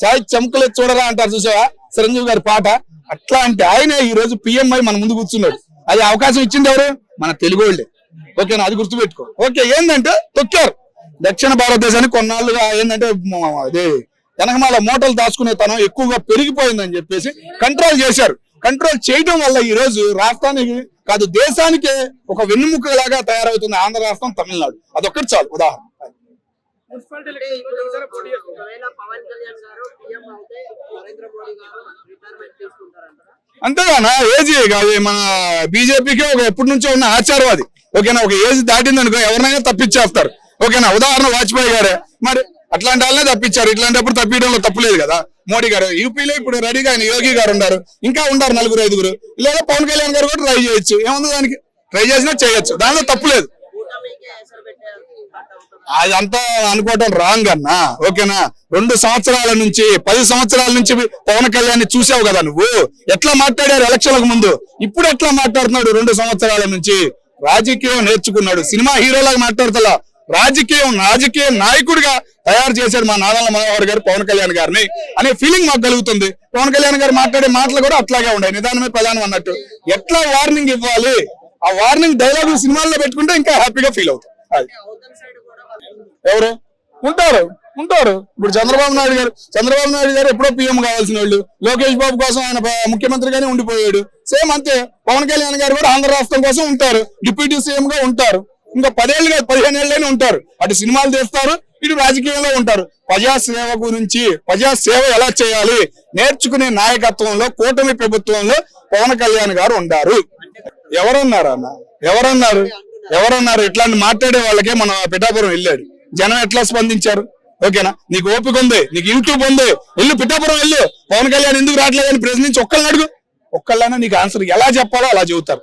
చాయ్ చెంకలు చూడరా అంటారు చూసావా చిరంజీవి గారి పాట. అట్లాంటి ఆయన ఈ రోజు పిఎంఐ మన ముందు కూర్చున్నాడు. అది అవకాశం ఇచ్చింది ఎవరు? మన తెలుగు వాళ్ళే. ఓకేనా, అది గుర్తుపెట్టుకో. ఓకే, ఏంటంటే తొక్కారు దక్షిణ భారతదేశానికి కొన్నాళ్ళుగా. ఏంటంటే అదే వెనకమాల మూటలు దాచుకునే తనం ఎక్కువగా పెరిగిపోయిందని చెప్పేసి కంట్రోల్ చేశారు. కంట్రోల్ చేయడం వల్ల ఈ రోజు రాష్ట్రానికి కాదు దేశానికే ఒక వెన్నుముక్కలాగా తయారవుతుంది ఆంధ్ర రాష్ట్రం, తమిళనాడు. అదొక్కటి చాలు ఉదాహరణ. అంతేగానా ఏజ్ కాదు మన బీజేపీకి ఒక ఎప్పటి నుంచో ఉన్న ఆచారవాది. ఓకేనా, ఒక ఏజ్ దాటింది అనుకో ఎవరినైనా తప్పించేస్తారు. ఓకేనా, ఉదాహరణ వాజ్పేయి గారే, మరి అట్లాంటి వాళ్ళనే తప్పించారు. ఇట్లాంటప్పుడు తప్పించడంలో తప్పులేదు కదా. మోడీ గారు యూపీలో ఇప్పుడు రెడీగా ఆయన యోగి గారు ఉన్నారు, ఇంకా ఉన్నారు 4-5. లేదా పవన్ కళ్యాణ్ గారు కూడా ట్రై చేయొచ్చు. ఏముంది దానికి, ట్రై చేసినా చేయొచ్చు, దానిలో తప్పులేదు. అదంతా అనుకోవటం రాంగ్ అన్నా. ఓకేనా, 2 సంవత్సరాల నుంచి 10 సంవత్సరాల నుంచి పవన్ కళ్యాణ్ చూసావు కదా నువ్వు, ఎట్లా మాట్లాడారు ఎలక్షన్లకు ముందు, ఇప్పుడు ఎట్లా మాట్లాడుతున్నాడు. 2 సంవత్సరాల నుంచి రాజకీయం నేర్చుకున్నాడు. సినిమా హీరోలాగా మాట్లాడుతా, రాజకీయ నాయకుడిగా తయారు చేశాడు మా నారాయణ మనోహర్ గారు పవన్ కళ్యాణ్ గారిని అనే ఫీలింగ్ మాకు కలుగుతుంది. పవన్ కళ్యాణ్ గారు మాట్లాడే మాటలు కూడా అట్లాగే ఉన్నాయి, నిదానమే ప్రధానం అన్నట్టు. ఎట్లా వార్నింగ్ ఇవ్వాలి, ఆ వార్నింగ్ డైలాగ్ సినిమాల్లో పెట్టుకుంటే ఇంకా హ్యాపీగా ఫీల్ అవుతుంది. ఎవరు ఉంటారు ఇప్పుడు చంద్రబాబు నాయుడు గారు ఎప్పుడో పీఎం కావాల్సిన వాళ్ళు. లోకేష్ బాబు కోసం ఆయన ముఖ్యమంత్రిగానే ఉండిపోయాడు. సేమ్ అంతే పవన్ కళ్యాణ్ గారు కూడా ఆంధ్ర రాష్ట్రం కోసం ఉంటారు, డిప్యూటీ సీఎం గా ఉంటారు. ఇంకా 10 ఏళ్ళు 15 ఏళ్ళైనా ఉంటారు. అటు సినిమాలు తీస్తారు, ఇటు రాజకీయంలో ఉంటారు. ప్రజాసేవ గురించి, ప్రజాసేవ ఎలా చేయాలి నేర్చుకునే నాయకత్వంలో కూటమి ప్రభుత్వంలో పవన్ కళ్యాణ్ గారు ఉన్నారు. ఎవరన్నారు ఇట్లాంటి మాట్లాడే వాళ్ళకే మన పిఠాపురం వెళ్ళాడు. జనం ఎట్లా స్పందించారు. ఓకేనా, నీకు ఓపిక ఉంది, నీకు యూట్యూబ్ ఉంది, వెళ్ళు పిఠాపురం వెళ్ళు. పవన్ కళ్యాణ్ ఎందుకు రావట్లేదని ప్రశ్నించి ఒక్కళ్ళని అడుగు, ఒక్కళ్ళైనా నీకు ఆన్సర్ ఎలా చెప్పాలో అలా చెబుతారు.